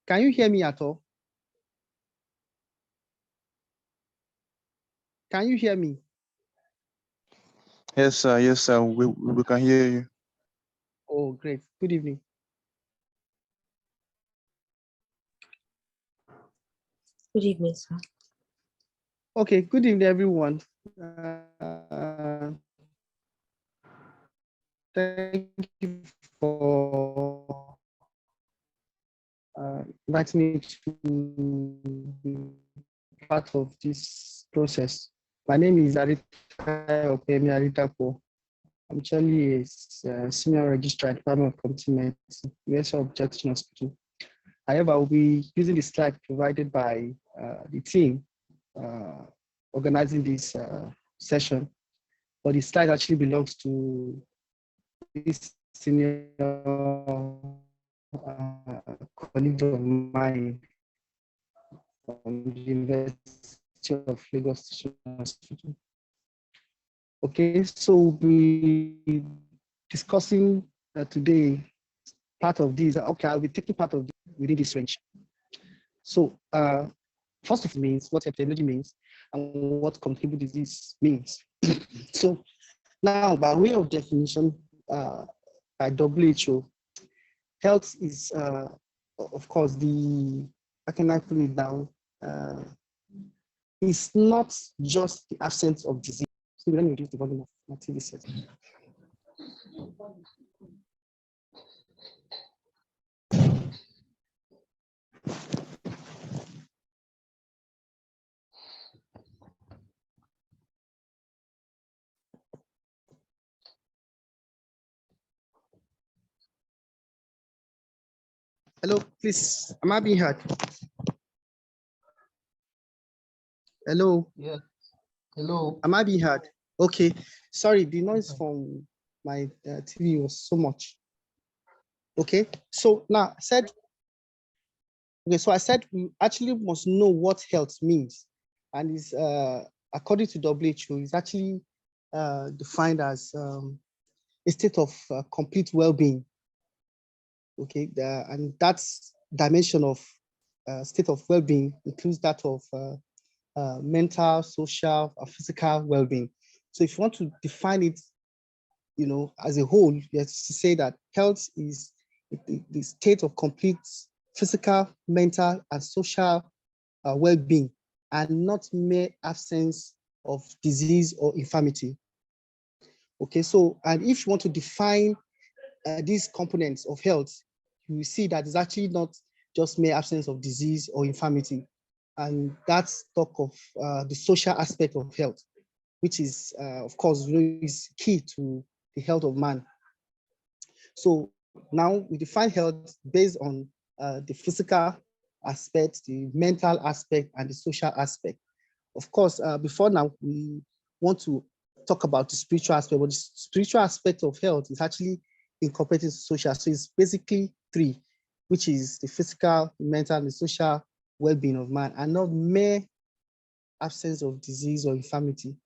Can you hear me at all? Can you hear me? Yes, sir. Yes, sir. We can hear you. Oh, great. Good evening. Good evening, sir. Okay, good evening, everyone. Thank you for inviting me to be part of this process. My name is Epidemiological. I'm actually a senior registrar at Department of Community Medicine, University of Jackson Hospital. However, I'll be using the slide provided by the team organizing this session, but the slide actually belongs to this senior colleague of mine from the University of Lagos Hospital. Okay, so we'll be discussing today part of this. Okay, I'll be taking part of within this range. So first of all, means what epidemiology means and what communicable disease means. So now, by way of definition by WHO, health is, of course, I can put it down, it's not just the absence of disease. So let me reduce the volume of my TV set. Hello, please, am I being heard? Hello? Yeah. Hello. Am I being heard? Okay, sorry, the noise from my TV was so much. Okay, so now I said we actually must know what health means, and is according to WHO, is actually defined as a state of complete well-being. Okay, and that's dimension of state of well-being includes that of mental, social, and physical well-being. So if you want to define it, as a whole, you have to say that health is the state of complete physical, mental, and social well-being, and not mere absence of disease or infirmity. Okay, so, and if you want to define these components of health, you will see that it's actually not just mere absence of disease or infirmity. And that's talk of the social aspect of health, which is, of course, is key to the health of man. So now we define health based on the physical aspect, the mental aspect, and the social aspect. Of course, before now, we want to talk about the spiritual aspect, but the spiritual aspect of health is actually incorporated social. So it's basically three, which is the physical, the mental, and the social well-being of man, and not mere absence of disease or infirmity.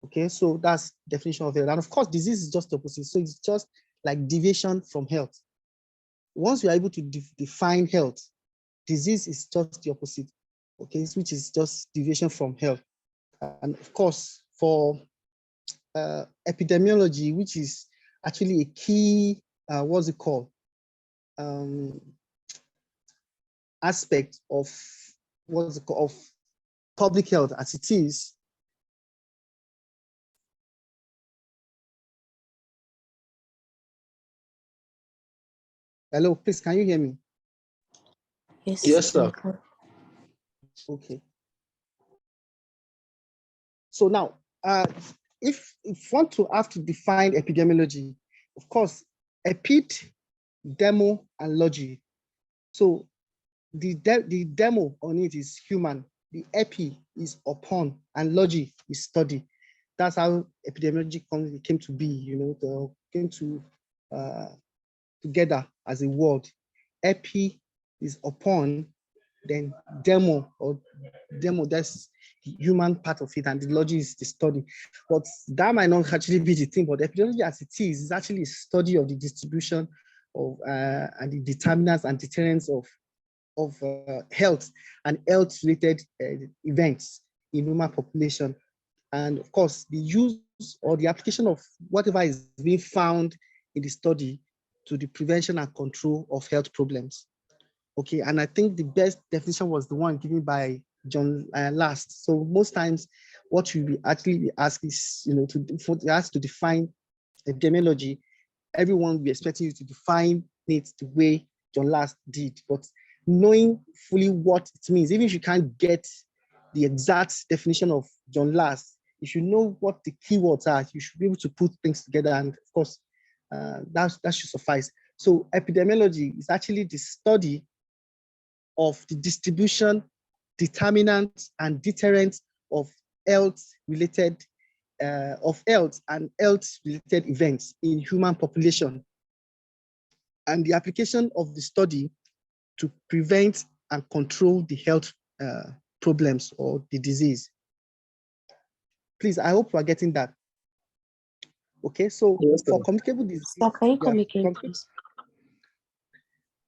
Okay, so that's definition of health. And of course, disease is just the opposite. So it's just like deviation from health. Once you are able to define health, disease is just the opposite, okay, which is just deviation from health. And of course, for epidemiology, which is actually a key, what's it called, aspect of of public health as it is. Hello, please, can you hear me? Yes, Yes, sir. Okay. So now, if you want to have to define epidemiology, of course, epid, demo, and logi. So the demo on it is human, the epi is upon, and logi is study. That's how epidemiology came to be, they came to together as a word. Epi is upon, then demo, that's the human part of it, and the logi is the study. But that might not actually be the thing, but epidemiology as it is actually a study of the distribution of and the determinants and deterrents of of health and health-related events in human population. And of course, the use or the application of whatever is being found in the study to the prevention and control of health problems. Okay, and I think the best definition was the one given by John Last. So most times, what you actually be asked is, to ask to define epidemiology. Everyone will be expecting you to define it the way John Last did, but knowing fully what it means, even if you can't get the exact definition of John Last, if you know what the keywords are, you should be able to put things together, and of course, that should suffice. So epidemiology is actually the study of the distribution, determinants, and deterrents of health-related and health-related events in human population, and the application of the study to prevent and control the health problems or the disease. Please, I hope we are getting that. Okay, so Yes, for sir. communicable disease, Sir, can you come again, please?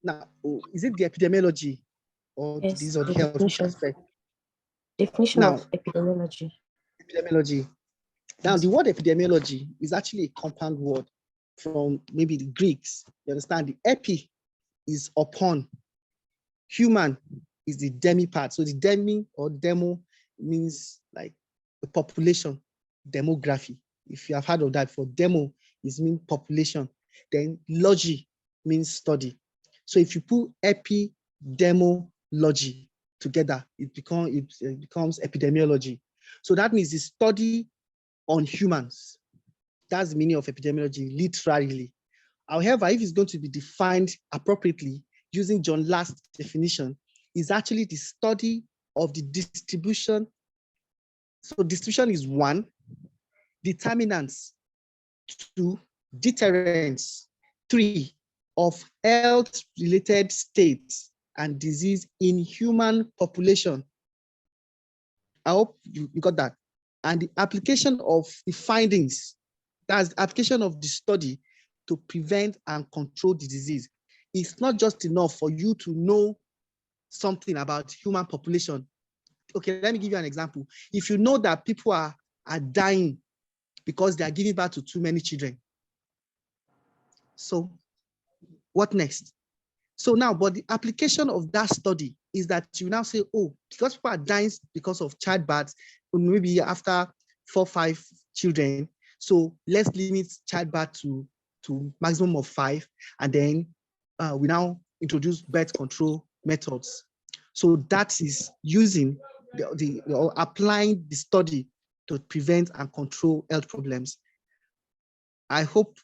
now, is it the epidemiology or the Yes, disease or the the health? Which definition. aspect? Definition Now, of epidemiology. epidemiology. Now, the word epidemiology is actually a compound word from maybe the Greeks. You understand? The epi is upon. Human is the demi part. So the demi or demo means like the population, demography. If you have heard of that for demo, it means population. Then logy means study. So if you put epidemiology together, it becomes epidemiology. So that means the study on humans. That's the meaning of epidemiology, literally. However, if it's going to be defined appropriately using John Last's definition, is actually the study of the distribution. So distribution is 1, determinants 2, deterrence 3 of health-related states and disease in human population. I hope you got that. And the application of the findings, that's the application of the study to prevent and control the disease. It's not just enough for you to know something about human population. Okay, let me give you an example. If you know that people are dying because they are giving birth to too many children, so what next? So now, but the application of that study is that you now say, oh, because people are dying because of childbirth, maybe after 4, 5 children, so let's limit childbirth to maximum of 5, and then we now introduce birth control methods. So that is using or applying the study to prevent and control health problems. I hope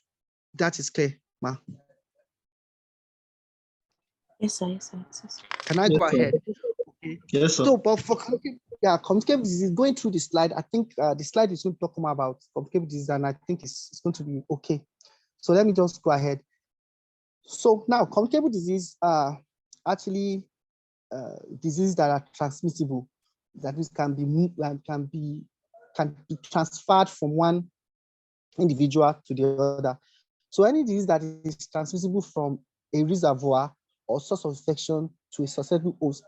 that is clear, Ma. Yes, sir. Yes, sir. Yes, sir. Can I Yes, go sir. ahead? Okay. Yes, sir. So, but for communicable disease, going through the slide, I think the slide is going to talk more about communicable disease, and I think it's going to be okay. So let me just go ahead. So now, communicable disease are actually diseases that are transmissible, that is can be transferred from one individual to the other. So any disease that is transmissible from a reservoir or source of infection to a susceptible host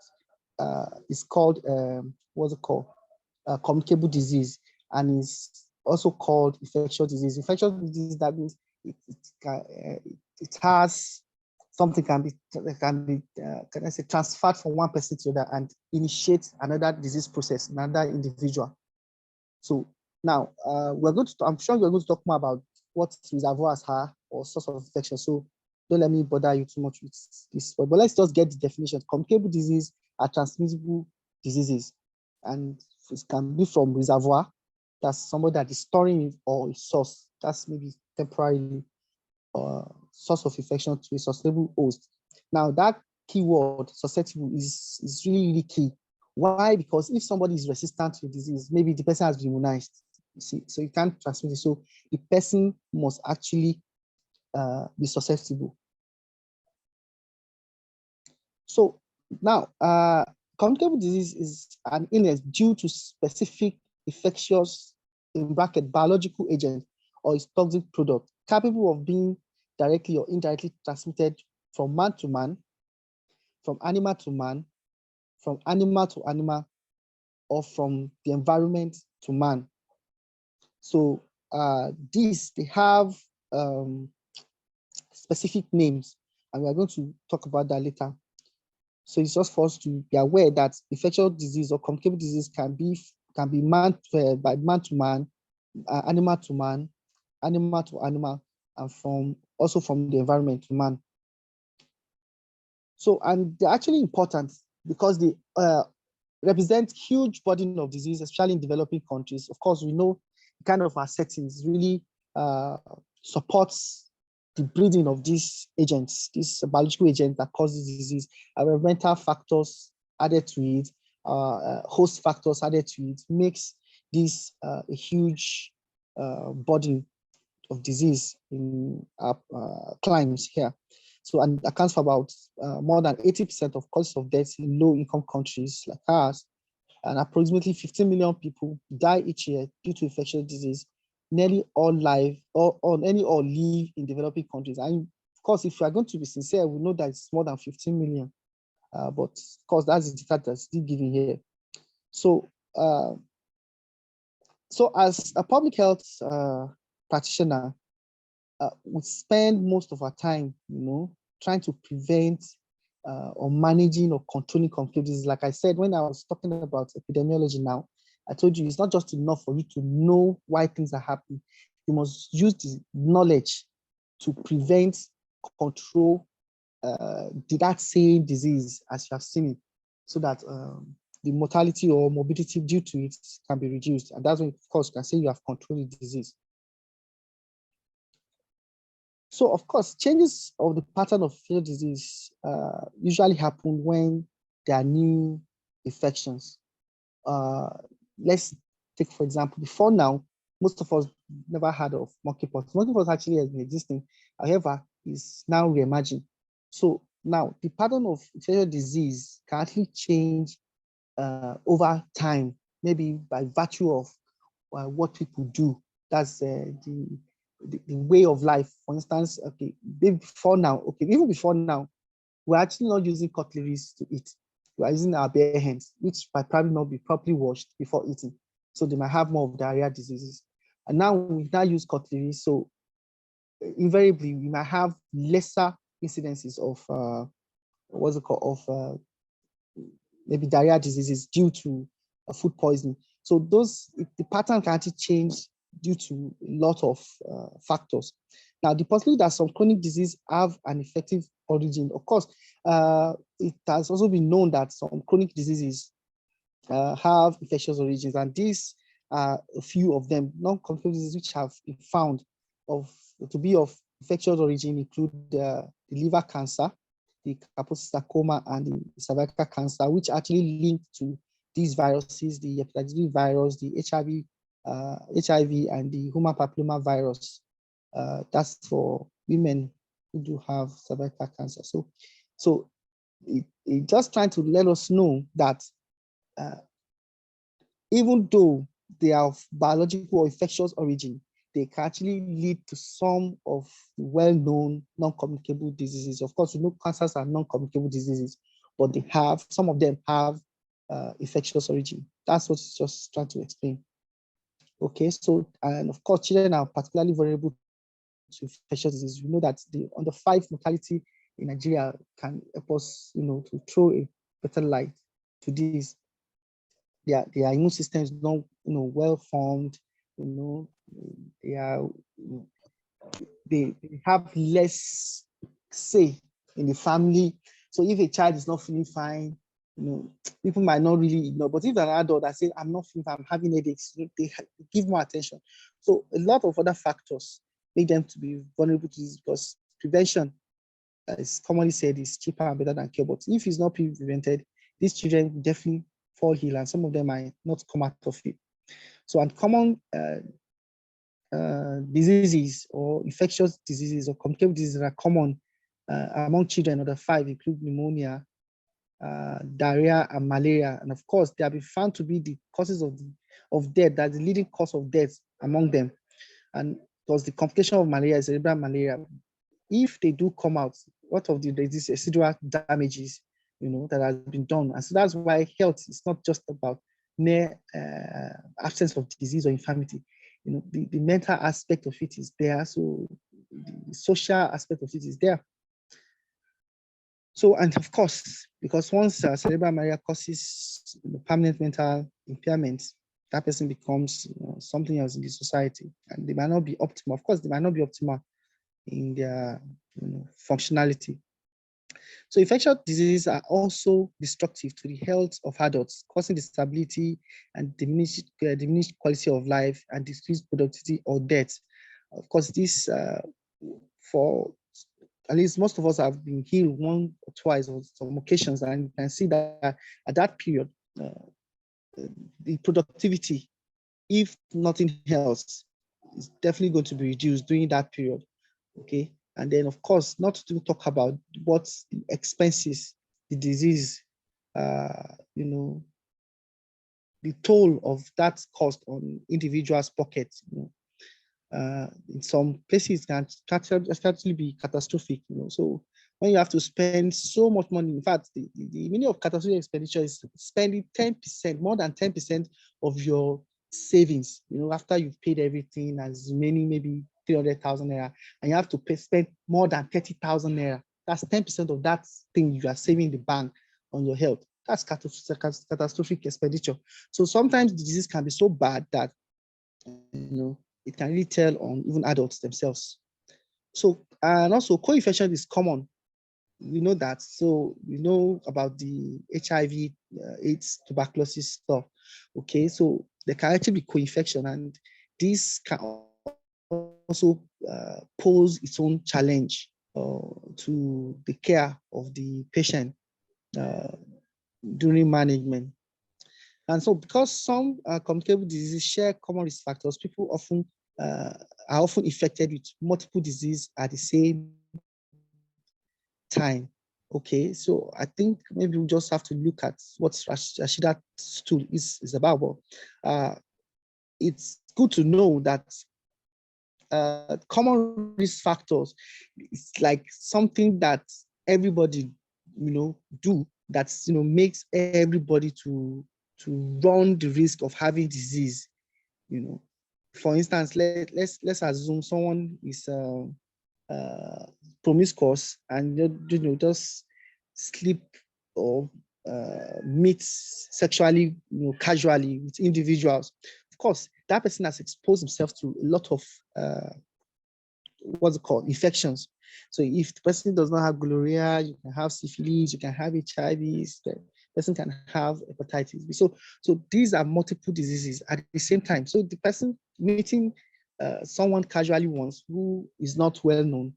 is called what's it called? Communicable disease, and is also called infectious disease. Infectious disease, that means it has something can be transferred from one person to the other and initiate another disease process, another individual. So now I'm sure you're going to talk more about what reservoirs are or source of infection. So don't let me bother you too much with this. But let's just get the definition. Communicable disease are transmissible diseases, and it can be from reservoir, that's somebody that is storing it, or a source, that's maybe temporarily source of infection to a susceptible host. Now that keyword susceptible is really, really key. Why? Because if somebody is resistant to a disease, maybe the person has been immunized, you see, so you can't transmit it. So the person must actually be susceptible. So now, communicable disease is an illness due to specific infectious, in bracket, biological agent or its toxic product, capable of being directly or indirectly transmitted from man to man, from animal to man, from animal to animal, or from the environment to man. So these, they have specific names, and we are going to talk about that later. So it's just for us to be aware that infectious disease or communicable disease can be man by man to man, animal to man, animal to animal, and also from the environment to man. So, and they're actually important because they represent huge burden of disease, especially in developing countries. Of course, we know kind of our settings really supports the breeding of these agents, these biological agents that cause this disease. Environmental factors added to it, host factors added to it, makes this a huge burden of disease in our climes here. So, and accounts for about more than 80% of causes of death in low-income countries like ours, and approximately 15 million people die each year due to infectious disease. Nearly all live or live in developing countries. And of course, if we are going to be sincere, we know that it's more than 15 million. But of course, that's the data that's still given here. So, so as a public health practitioner, we spend most of our time, trying to prevent or managing or controlling communicable disease. Like I said, when I was talking about epidemiology now, I told you it's not just enough for you to know why things are happening. You must use the knowledge to prevent, control that same disease as you have seen it, so that the mortality or morbidity due to it can be reduced. And that's when, of course, you can say you have controlled the disease. So, of course, changes of the pattern of infectious disease usually happen when there are new infections. Let's take, for example, before now, most of us never heard of monkeypox. Monkeypox actually has been existing, however, is now re-emerging. So now the pattern of infectious disease can actually change over time, maybe by virtue of what people do. That's the way of life. For instance, okay, even before now, we're actually not using cutleries to eat. We're using our bare hands, which might probably not be properly washed before eating. So they might have more of diarrhea diseases. And now we now use cutlery, so invariably we might have lesser incidences of maybe diarrhea diseases due to food poisoning. So the pattern can actually change due to a lot of factors. Now, the possibility that some chronic disease have an effective origin, of course, it has also been known that some chronic diseases have infectious origins, and these are a few of them. Non-communicable diseases which have been found to be of infectious origin include the liver cancer, the Kaposi sarcoma, and the cervical cancer, which actually link to these viruses, the hepatitis B virus, the HIV, and the human papilloma virus. That's for women who do have cervical cancer. So it just trying to let us know that even though they are of biological or infectious origin, they can actually lead to some of the well-known non-communicable diseases. Of course, we know cancers are non-communicable diseases, but some of them have infectious origin. That's what it's just trying to explain. Okay, so, and of course, children are particularly vulnerable to infectious disease. We know that the under 5 mortality in Nigeria can help us, to throw a better light to this. Their immune system is not, well formed. They have less say in the family. So if a child is not feeling fine, people might not really ignore. But if an adult that says, I'm not feeling fine, I'm having headaches, they give more attention. So a lot of other factors make them to be vulnerable to this, because prevention, is commonly said, is cheaper and better than cure. But if it's not prevented, these children definitely fall ill, and some of them might not come out of it. So uncommon diseases or infectious diseases or communicable diseases are common among children under 5 include pneumonia, diarrhea, and malaria. And of course, they have been found to be the causes of death, that's the leading cause of death among them. And because the complication of malaria is cerebral malaria, if they do come out, what of the residual damages, that has been done. And so that's why health is not just about mere absence of disease or infirmity. The mental aspect of it is there. So the social aspect of it is there. So, and of course, because once cerebral malaria causes permanent mental impairment, that person becomes something else in the society, and they might not be optimal. Of course, they might not be optimal in their functionality. So infectious diseases are also destructive to the health of adults, causing disability and diminished quality of life and decreased productivity or death. Of course, this for at least most of us have been healed once or twice on some occasions, and you can see that at that period, the productivity, if nothing else, is definitely going to be reduced during that period. Okay, and then of course, not to talk about what the expenses, the disease, the toll of that cost on individuals' pockets. In some places can actually be catastrophic. So when you have to spend so much money, in fact, the meaning of catastrophic expenditure is spending 10%, more than 10% of your savings, after you've paid everything, as many, maybe 300,000 naira, and you have to spend more than 30,000 naira. That's 10% of that thing you are saving in the bank on your health. That's catastrophic expenditure. So sometimes the disease can be so bad that, it can really tell on even adults themselves. So, and also co-infection is common. We know that. So we know about the HIV, AIDS, tuberculosis stuff. Okay, so there can actually be co-infection, and this can also pose its own challenge to the care of the patient during management. And so, because some communicable diseases share common risk factors, people are often infected with multiple diseases at the same time. Okay, so I think maybe we just have to look at what Rashida's tool is about. But it's good to know that common risk factors is like something that everybody do, that makes everybody to run the risk of having disease. For instance, let's assume someone is promiscuous and just sleep or meet sexually casually with individuals. Of course, that person has exposed himself to a lot of what's it called, infections. So if the person does not have gonorrhea, you can have syphilis, you can have HIV, the person can have hepatitis B. So these are multiple diseases at the same time. So the person meeting someone casually once who is not well known,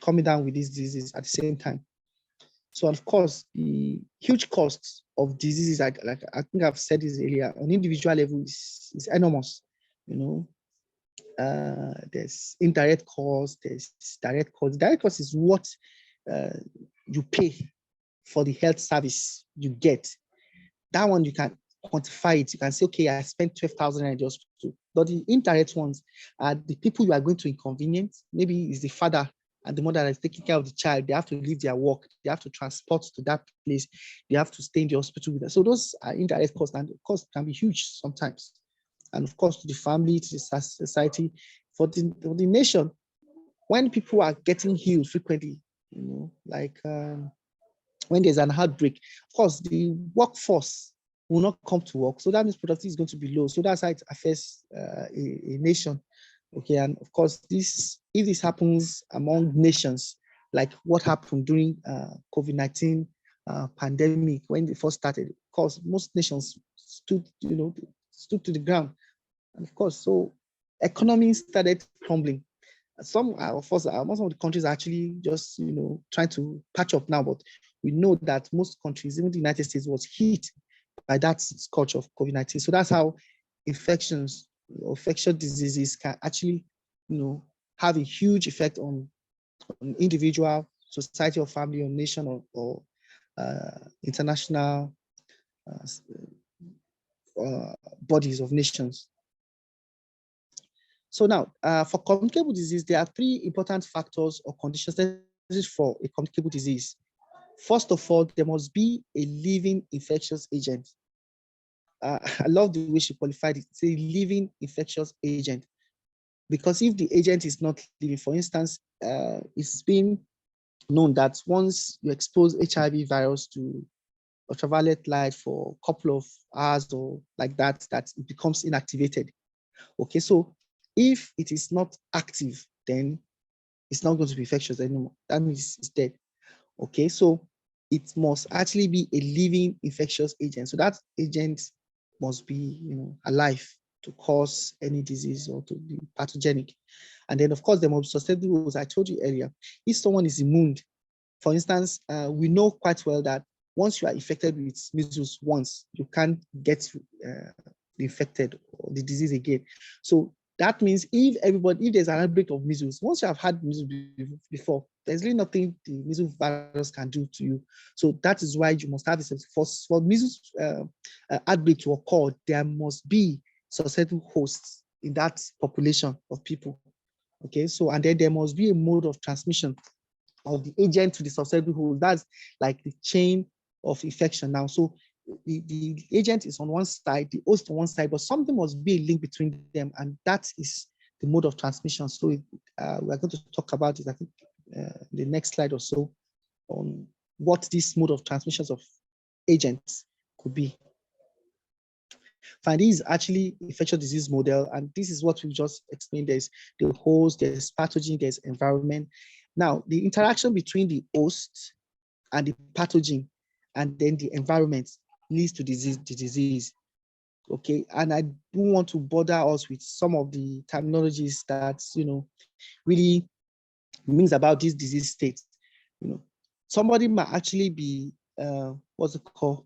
coming down with these diseases at the same time. So of course, the huge costs of diseases, like I think I've said this earlier, on individual level is enormous. There's indirect cost, there's direct cost. Direct cost is what you pay for the health service you get. That one you can quantify it. You can say, okay, I spent 12,000 in the hospital. But the indirect ones are the people you are going to inconvenience. Maybe it's the father and the mother that is taking care of the child. They have to leave their work. They have to transport to that place. They have to stay in the hospital with them. So those are indirect costs, and the cost can be huge sometimes. And of course, to the family, to the society, for the nation. When people are getting healed frequently, like when there's an outbreak, of course, the workforce will not come to work. So that means productivity is going to be low. So that's how it affects a nation. Okay, and of course, if this happens among nations, like what happened during COVID-19 pandemic when they first started, of course, most nations stood to the ground. And of course, so economies started crumbling. Some of us, most of the countries are actually just, trying to patch up now, but we know that most countries, even the United States, was hit by that scourge of COVID-19. So that's how infectious diseases can actually, have a huge effect on individual, society, or family, or nation, or international bodies of nations. So now, for communicable disease, there are three important factors or conditions for a communicable disease. First of all, there must be a living infectious agent. I love the way she qualified it. It's a living infectious agent. Because if the agent is not living, for instance, it's been known that once you expose HIV virus to ultraviolet light for a couple of hours or like that, that it becomes inactivated. Okay, so if it is not active, then it's not going to be infectious anymore. That means it's dead. Okay, so it must actually be a living infectious agent. So that agent must be, alive to cause any disease or to be pathogenic. And then, of course, there must be susceptible, as I told you earlier. If someone is immune, for instance, we know quite well that once you are infected with measles once, you can't get infected or the disease again. So that means if there's an outbreak of measles, once you have had measles before, there's really nothing the measles virus can do to you. So that is why you must have this. For measles outbreak to occur, there must be susceptible hosts in that population of people. Okay, so and then there must be a mode of transmission of the agent to the susceptible host. That's like the chain of infection now. So the agent is on one side, the host on one side, but something must be a link between them, and that is the mode of transmission. So we're going to talk about it, I think, the next slide or so, on what this mode of transmissions of agents could be. Fine, this is actually infectious disease model, and this is what we just explained. There's the host, there's pathogen, there's environment. Now, the interaction between the host and the pathogen and then the environment leads to the disease. Okay, and I don't want to bother us with some of the terminologies that really means about this disease state. Somebody might actually be what's it called,